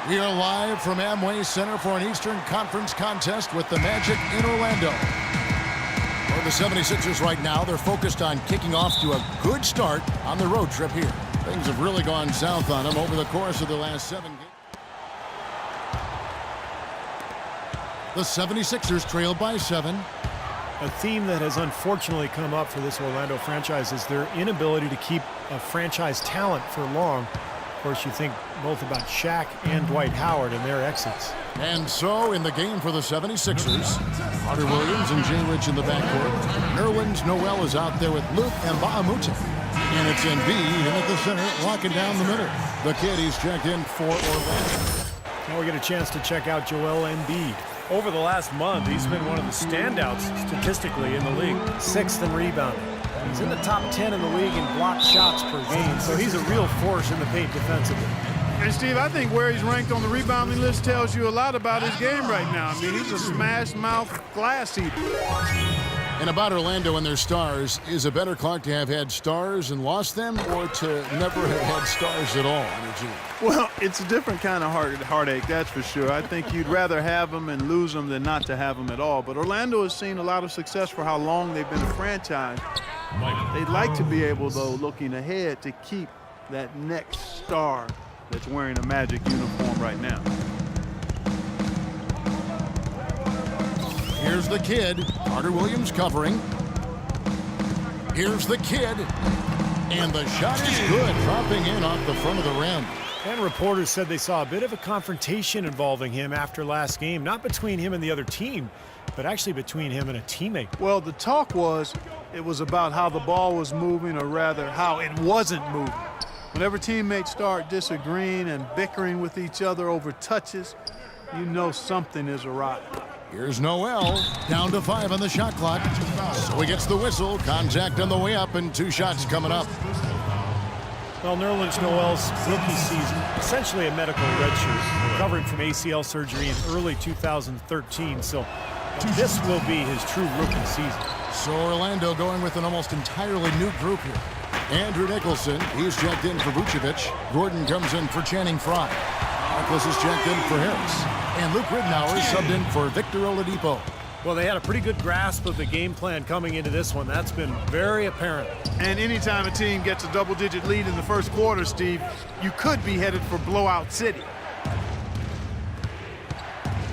We are live from Amway Center for an Eastern Conference contest with the Magic in Orlando. For the 76ers right now, they're focused on kicking off to a good start on the road trip here. Things have really gone south on them over the course of the last 7 games. The 76ers trailed by 7. A theme that has unfortunately come up for this Orlando franchise is their inability to keep a franchise talent for long. Of course, you think both about Shaq and Dwight Howard and their exits. And so, in the game for the 76ers, Carter Williams and Jay Rich in the backcourt. Nerlens Noel is out there with Luke Mbamute. And it's Embiid in at the center, locking down the middle. The kid, he's checked in for Orlando. Now we get a chance to check out Joel Embiid. Over the last month, he's been one of the standouts statistically in the league. 6th in rebounding. He's in the top 10 in the league in blocked shots per game, so he's a real force in the paint defensively. And Steve, I think where he's ranked on the rebounding list tells you a lot about his game right now. I mean, he's a smash mouth glass eater. And about Orlando and their stars, is it better, Clark, to have had stars and lost them, or to never have had stars at all on your team? Well, it's a different kind of heartache, that's for sure. I think you'd rather have them and lose them than not to have them at all. But Orlando has seen a lot of success for how long they've been a franchise. They'd like to be able, though, looking ahead, to keep that next star that's wearing a Magic uniform right now. Here's the kid, Carter Williams covering. Here's the kid, and the shot is good, dropping in off the front of the rim. And reporters said they saw a bit of a confrontation involving him after last game, not between him and the other team, but actually between him and a teammate. Well, the talk was it was about how the ball was moving, or rather how it wasn't moving. Whenever teammates start disagreeing and bickering with each other over touches, you know something is awry. Here's Noel, down to 5 on the shot clock. So he gets the whistle, contact on the way up, and 2 shots coming up. Well, Nerlens Noel's rookie season, essentially a medical redshirt, recovering from ACL surgery in early 2013, so this will be his true rookie season. So Orlando going with an almost entirely new group here. Andrew Nicholson, he's checked in for Vucevic. Gordon comes in for Channing Frye. Marcus is checked in for Harris. And Luke Ridnour is subbed in for Victor Oladipo. Well, they had a pretty good grasp of the game plan coming into this one. That's been very apparent. And anytime a team gets a double-digit lead in the first quarter, Steve, you could be headed for blowout city.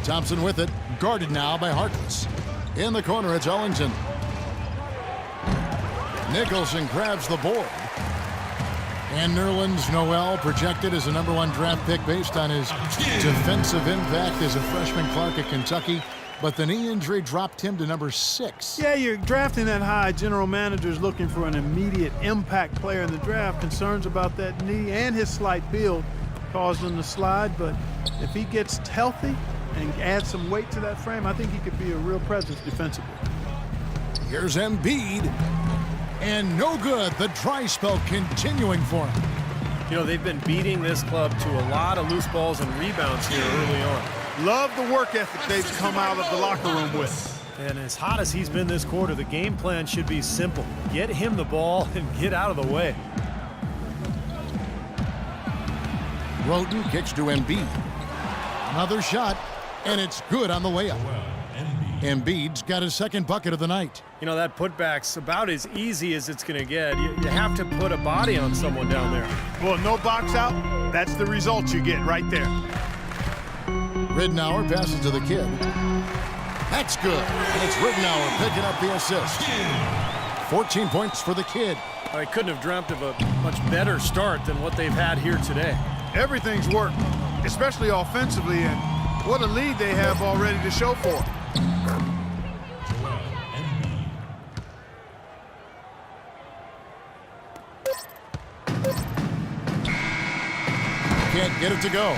Thompson with it, guarded now by Harkless. In the corner, it's Ellington. Nicholson grabs the board. And Nerlens Noel projected as a #1 draft pick based on his defensive impact as a freshman, Clark, at Kentucky. But the knee injury dropped him to #6. Yeah, you're drafting that high. General manager's looking for an immediate impact player in the draft. Concerns about that knee and his slight build caused him to slide. But if he gets healthy and adds some weight to that frame, I think he could be a real presence defensively. Here's Embiid. And no good. The dry spell continuing for him. You know, they've been beating this club to a lot of loose balls and rebounds here early on. Love the work ethic they've come out of the locker room with. And as hot as he's been this quarter, the game plan should be simple. Get him the ball and get out of the way. Roten kicks to Embiid. Another shot, and it's good on the way up. Embiid's got his 2nd bucket of the night. You know, that putback's about as easy as it's going to get. You have to put a body on someone down there. Well, no box out, that's the result you get right there. Ridnour passes to the kid. That's good. And it's Ridnour picking up the assist. 14 points for the kid. I couldn't have dreamt of a much better start than what they've had here today. Everything's worked, especially offensively, and what a lead they have already to show for. Can't get it to go.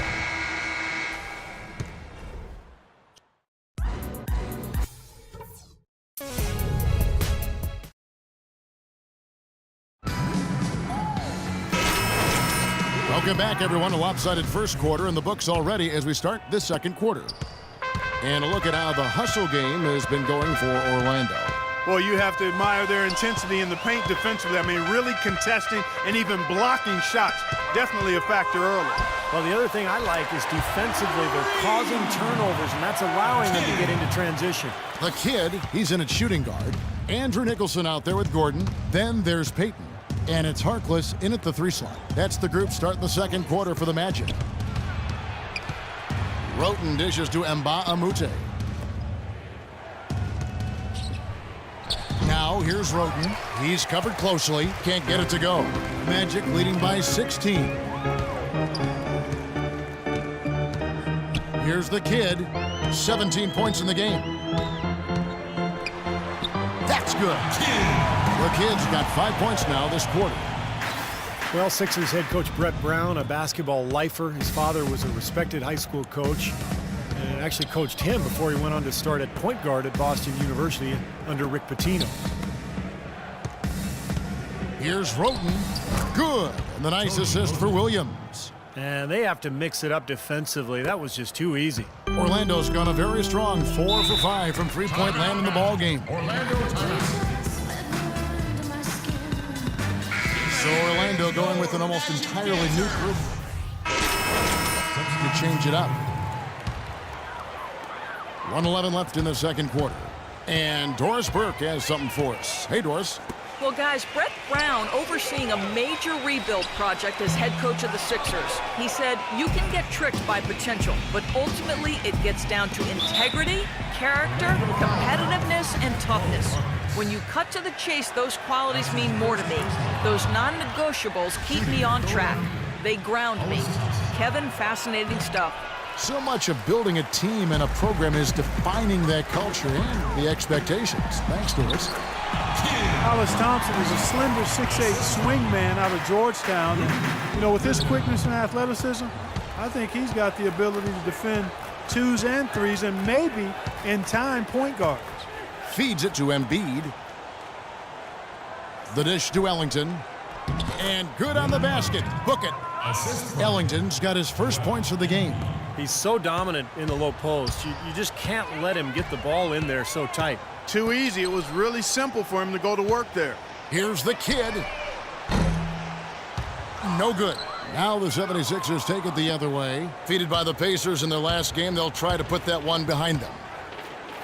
Welcome back, everyone. A lopsided first quarter in the books already as we start this 2nd quarter. And a look at how the hustle game has been going for Orlando. Well, you have to admire their intensity in the paint defensively. I mean, really contesting and even blocking shots. Definitely a factor early. Well, the other thing I like is defensively they're causing turnovers, and that's allowing them to get into transition. The kid, he's in at shooting guard. Andrew Nicholson out there with Gordon. Then there's Peyton. And it's Harkless in at the 3 slot. That's the group starting the second quarter for the Magic. Roten dishes to Amute. Now here's Roten. He's covered closely. Can't get it to go. Magic leading by 16. Here's the kid. 17 points in the game. That's good. The kid's got 5 points now this quarter. Well, Sixers head coach Brett Brown, a basketball lifer. His father was a respected high school coach and actually coached him before he went on to start at point guard at Boston University under Rick Pitino. Here's Roten. Good. And the nice assist for Williams. And they have to mix it up defensively. That was just too easy. Orlando's gone a very strong 4 for 5 from three-point land in the ball game. So Orlando going with an almost entirely new group to change it up. 1:11 left in the second quarter. And Doris Burke has something for us. Hey, Doris. Well, guys, Brett Brown overseeing a major rebuild project as head coach of the Sixers. He said, you can get tricked by potential, but ultimately it gets down to integrity, character, competitiveness, and toughness. When you cut to the chase, those qualities mean more to me. Those non-negotiables keep me on track. They ground me. Kevin, fascinating stuff. So much of building a team and a program is defining that culture and the expectations. Thanks, Doris. Hollis Thompson is a slender 6'8" swingman out of Georgetown. And, you know, with his quickness and athleticism, I think he's got the ability to defend 2s and 3s and maybe, in time, point guards. Feeds it to Embiid. The dish to Ellington. And good on the basket. Book it. Ellington's got his first points of the game. He's so dominant in the low post. You just can't let him get the ball in there so tight. Too easy. It was really simple for him to go to work there. Here's the kid. No good. Now the 76ers take it the other way. Defeated by the Pacers in their last game, they'll try to put that one behind them.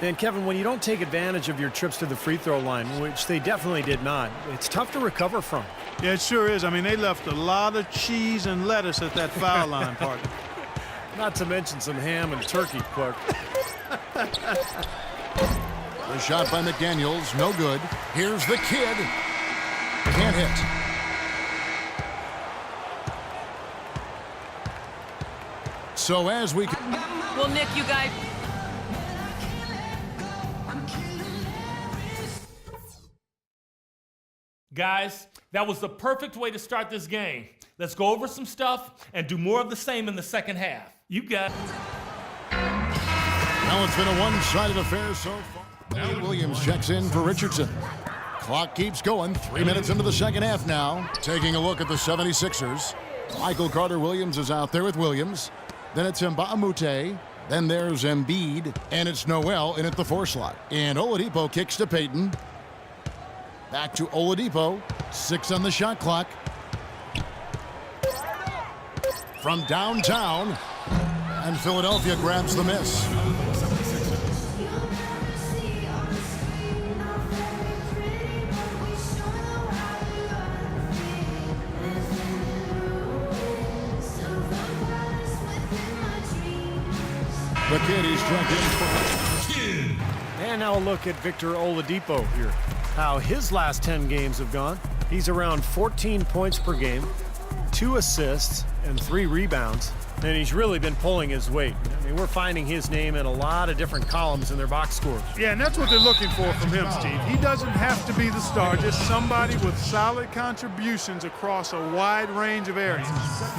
And Kevin, when you don't take advantage of your trips to the free throw line, which they definitely did not, it's tough to recover from. Yeah, it sure is. I mean, they left a lot of cheese and lettuce at that foul line, partner. Not to mention some ham and turkey, Clark. The shot by McDaniels, no good. Here's the kid. Can't hit. So as we... Well, Nick, you guys... Guys, that was the perfect way to start this game. Let's go over some stuff and do more of the same in the second half. You got it. Now it's been a one-sided affair so far. Now Williams checks in for Richardson. Clock keeps going. 3 minutes into the second half now. Taking a look at the 76ers. Michael Carter-Williams is out there with Williams. Then it's Amute. Then there's Embiid. And it's Noel in at the 4 slot. And Oladipo kicks to Peyton. Back to Oladipo. 6 on the shot clock. From downtown. And Philadelphia grabs the miss. The kid is checked in for... And now a look at Victor Oladipo here. How his last 10 games have gone. He's around 14 points per game, 2 assists, and 3 rebounds. And he's really been pulling his weight. I mean, we're finding his name in a lot of different columns in their box scores. Yeah, and that's what they're looking for from him, Steve. He doesn't have to be the star, just somebody with solid contributions across a wide range of areas.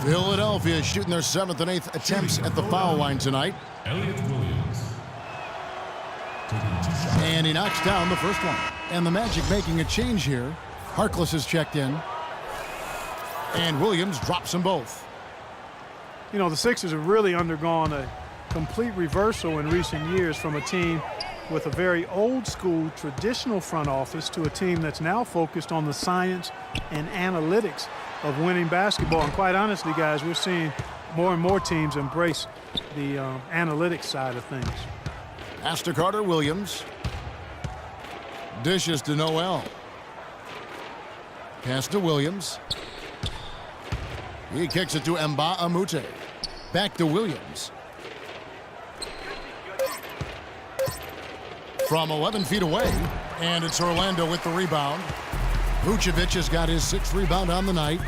Philadelphia shooting their 7th and 8th attempts at the foul line tonight. Elliott Williams. And he knocks down the first one. And the Magic making a change here. Harkless is checked in. And Williams drops them both. You know, the Sixers have really undergone a complete reversal in recent years from a team with a very old-school, traditional front office to a team that's now focused on the science and analytics of winning basketball. And quite honestly, guys, we're seeing More and more teams embrace the analytics side of things. Pass to Carter Williams. Dishes to Noel. Pass to Williams. He kicks it to Amute. Back to Williams. From 11 feet away, and it's Orlando with the rebound. Vucevic has got his 6th rebound on the night.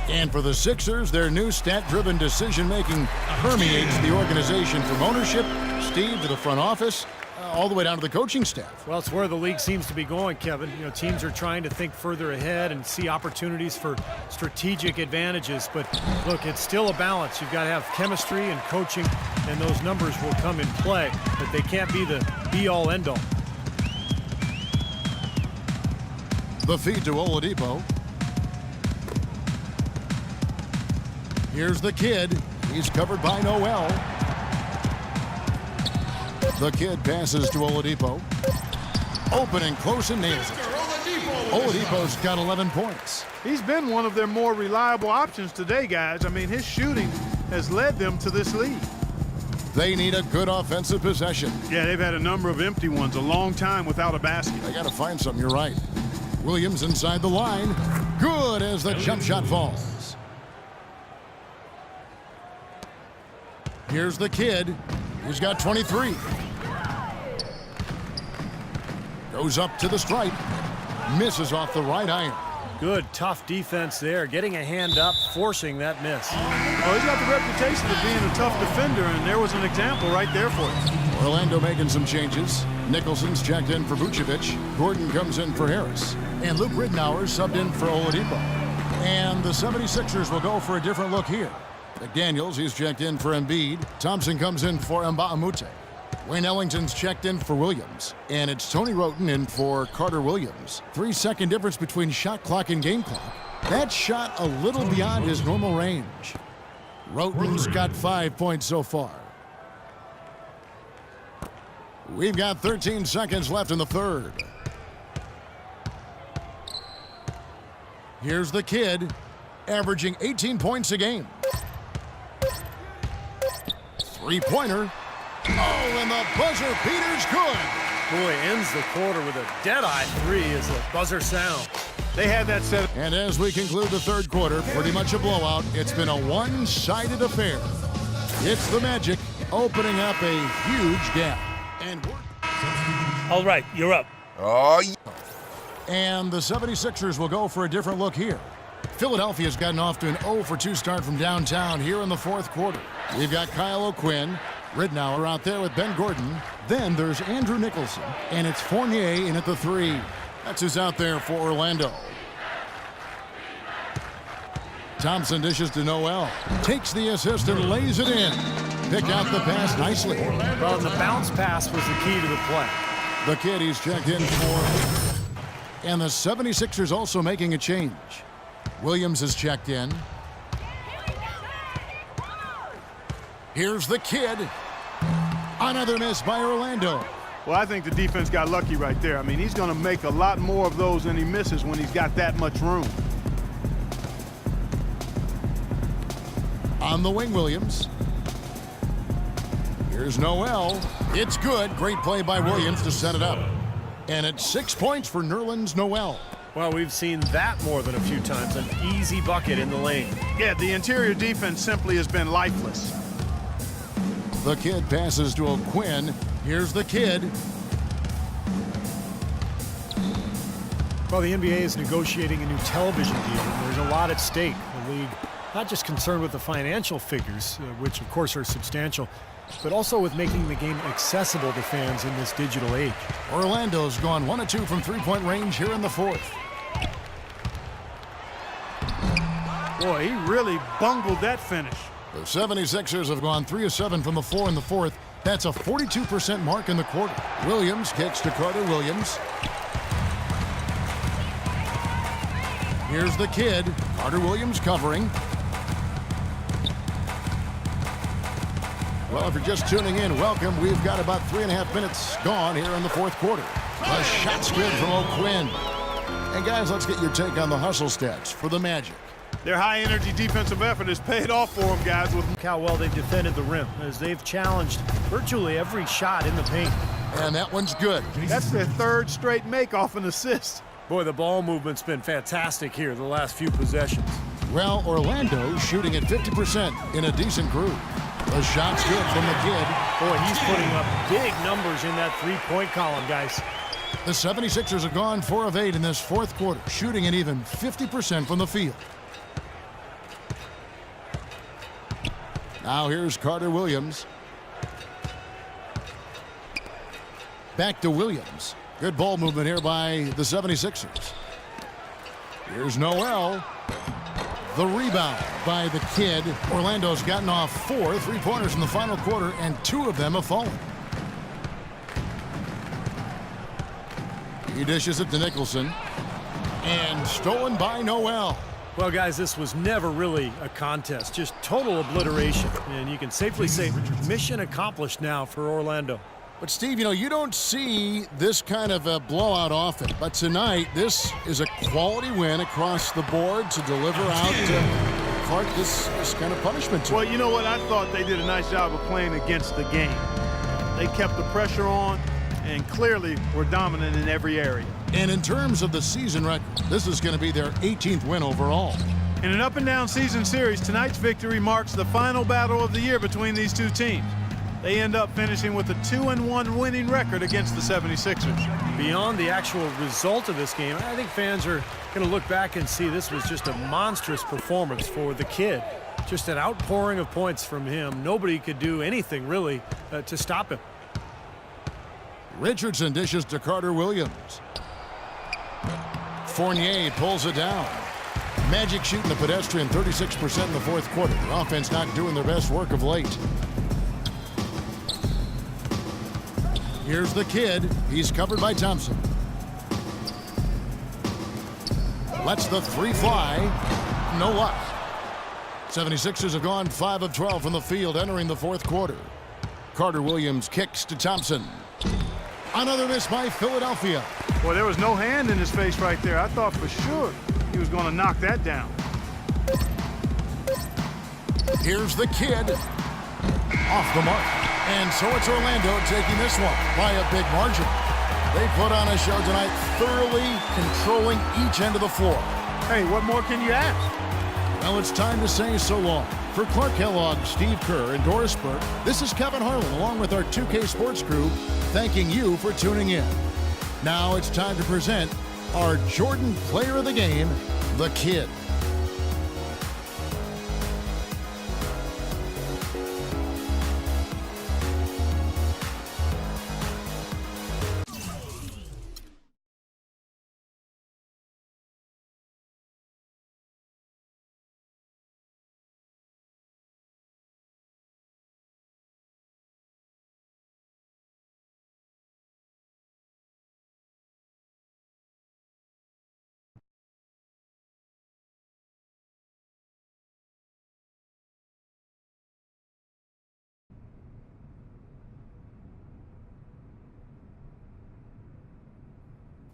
And for the Sixers, their new stat-driven decision-making permeates the organization from ownership, Steve, to the front office, all the way down to the coaching staff. Well, it's where the league seems to be going, Kevin. You know, teams are trying to think further ahead and see opportunities for strategic advantages. But look, it's still a balance. You've got to have chemistry and coaching, and those numbers will come in play. But they can't be the be-all, end-all. The feed to Oladipo. Here's the kid. He's covered by Noel. The kid passes to Oladipo. Open and close and nails it. Oladipo's got 11 points. He's been one of their more reliable options today, guys. I mean, his shooting has led them to this lead. They need a good offensive possession. Yeah, they've had a number of empty ones, a long time without a basket. They got to find something, you're right. Williams inside the line. Good as the jump shot falls. Here's the kid. He's got 23. Goes up to the stripe. Misses off the right iron. Good, tough defense there. Getting a hand up, forcing that miss. Oh, he's got the reputation of being a tough defender, and there was an example right there for us. Orlando making some changes. Nicholson's checked in for Vucevic. Gordon comes in for Harris. And Luke Ridnour subbed in for Oladipo. And the 76ers will go for a different look here. McDaniels, he's checked in for Embiid. Thompson comes in for Amute. Wayne Ellington's checked in for Williams. And it's Tony Wroten in for Carter Williams. 3-second difference between shot clock and game clock. That shot a little beyond his normal range. Wroten's got 5 points so far. We've got 13 seconds left in the third. Here's the kid, averaging 18 points a game. Three-pointer. Oh, and the buzzer beater's good. Boy, ends the quarter with a dead-eye three as the buzzer sounds. They had that set. And as we conclude the third quarter, pretty much a blowout. It's been a one-sided affair. It's the Magic opening up a huge gap. And All right, you're up. And the 76ers will go for a different look here. Philadelphia's gotten off to an 0-for-2 start from downtown here in the fourth quarter. We've got Kyle O'Quinn, Ridnour out there with Ben Gordon. Then there's Andrew Nicholson, and it's Fournier in at the 3. That's who's out there for Orlando. Thompson dishes to Noel. Takes the assist and lays it in. Pick out the pass nicely. Well, the bounce pass was the key to the play. The kid he's checked in for. And the 76ers also making a change. Williams is checked in. Here's the kid. Another miss by Orlando. Well, I think the defense got lucky right there. I mean, he's going to make a lot more of those than he misses when he's got that much room. On the wing, Williams. Here's Noel. It's good. Great play by Williams to set it up. And it's 6 points for Nerlens Noel. Well, we've seen that more than a few times. An easy bucket in the lane. Yeah, the interior defense simply has been lifeless. The kid passes to O'Quinn. Here's the kid. Well, the NBA is negotiating a new television deal, and there's a lot at stake. The league not just concerned with the financial figures, which of course are substantial, but also with making the game accessible to fans in this digital age. Orlando's gone 1 of 2 from three-point range here in the fourth. Boy, he really bungled that finish. The 76ers have gone 3 of 7 from the floor in the fourth. That's a 42% mark in the quarter. Williams kicks to Carter Williams. Here's the kid. Carter Williams covering. Well, if you're just tuning in, welcome. We've got about 3.5 minutes gone here in the fourth quarter. A shot's good from O'Quinn. And guys, let's get your take on the hustle stats for the Magic. Their high-energy defensive effort has paid off for them, guys. Look how well they've defended the rim as they've challenged virtually every shot in the paint. And that one's good. That's their third straight make off an assist. Boy, the ball movement's been fantastic here the last few possessions. Well, Orlando shooting at 50% in a decent groove. The shot's good from the kid. Boy, he's putting up big numbers in that three-point column, guys. The 76ers have gone 4 of 8 in this fourth quarter, shooting at even 50% from the field. Now here's Carter Williams. Back to Williams. Good ball movement here by the 76ers. Here's Noel. The rebound by the kid. Orlando's gotten off 4 3-pointers in the final quarter, and 2 of them have fallen. He dishes it to Nicholson. And stolen by Noel. Well, guys, this was never really a contest, just total obliteration. And you can safely say mission accomplished now for Orlando. But, Steve, you don't see this kind of a blowout often. But tonight, this is a quality win across the board to deliver out Clark this kind of punishment to. Well, you know what? I thought they did a nice job of playing against the game. They kept the pressure on and clearly were dominant in every area. And in terms of the season record, this is going to be their 18th win overall. In an up-and-down season series, tonight's victory marks the final battle of the year between these two teams. They end up finishing with a 2-1 winning record against the 76ers. Beyond the actual result of this game, I think fans are going to look back and see this was just a monstrous performance for the kid. Just an outpouring of points from him. Nobody could do anything really to stop him. Richardson dishes to Carter Williams. Fournier pulls it down. Magic shooting the pedestrian 36% in the fourth quarter. The offense not doing their best work of late. Here's the kid. He's covered by Thompson. Lets the 3 fly. No luck. 76ers have gone 5 of 12 from the field entering the fourth quarter. Carter Williams kicks to Thompson. Another miss by Philadelphia. Boy, there was no hand in his face right there. I thought for sure he was going to knock that down. Here's the kid. Off the mark. And so it's Orlando taking this one by a big margin. They put on a show tonight, thoroughly controlling each end of the floor. Hey, what more can you ask? Well, it's time to say so long. For Clark Kellogg, Steve Kerr, and Doris Burke, this is Kevin Harlan along with our 2K Sports crew, thanking you for tuning in. Now it's time to present our Jordan Player of the Game, the Kid.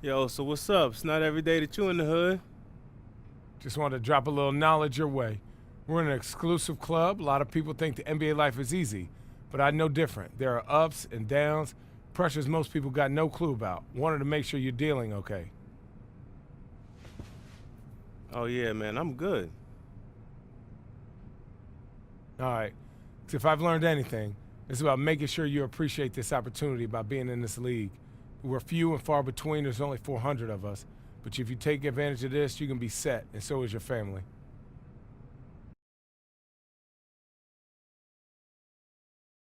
Yo, so what's up? It's not every day that you in the hood. Just wanted to drop a little knowledge your way. We're in an exclusive club. A lot of people think the NBA life is easy, but I know different. There are ups and downs, pressures most people got no clue about. Wanted to make sure you're dealing okay. Oh, yeah, man, I'm good. All right. 'Cause if I've learned anything, it's about making sure you appreciate this opportunity by being in this league. We're few and far between. There's only 400 of us. But if you take advantage of this, you can be set, and so is your family.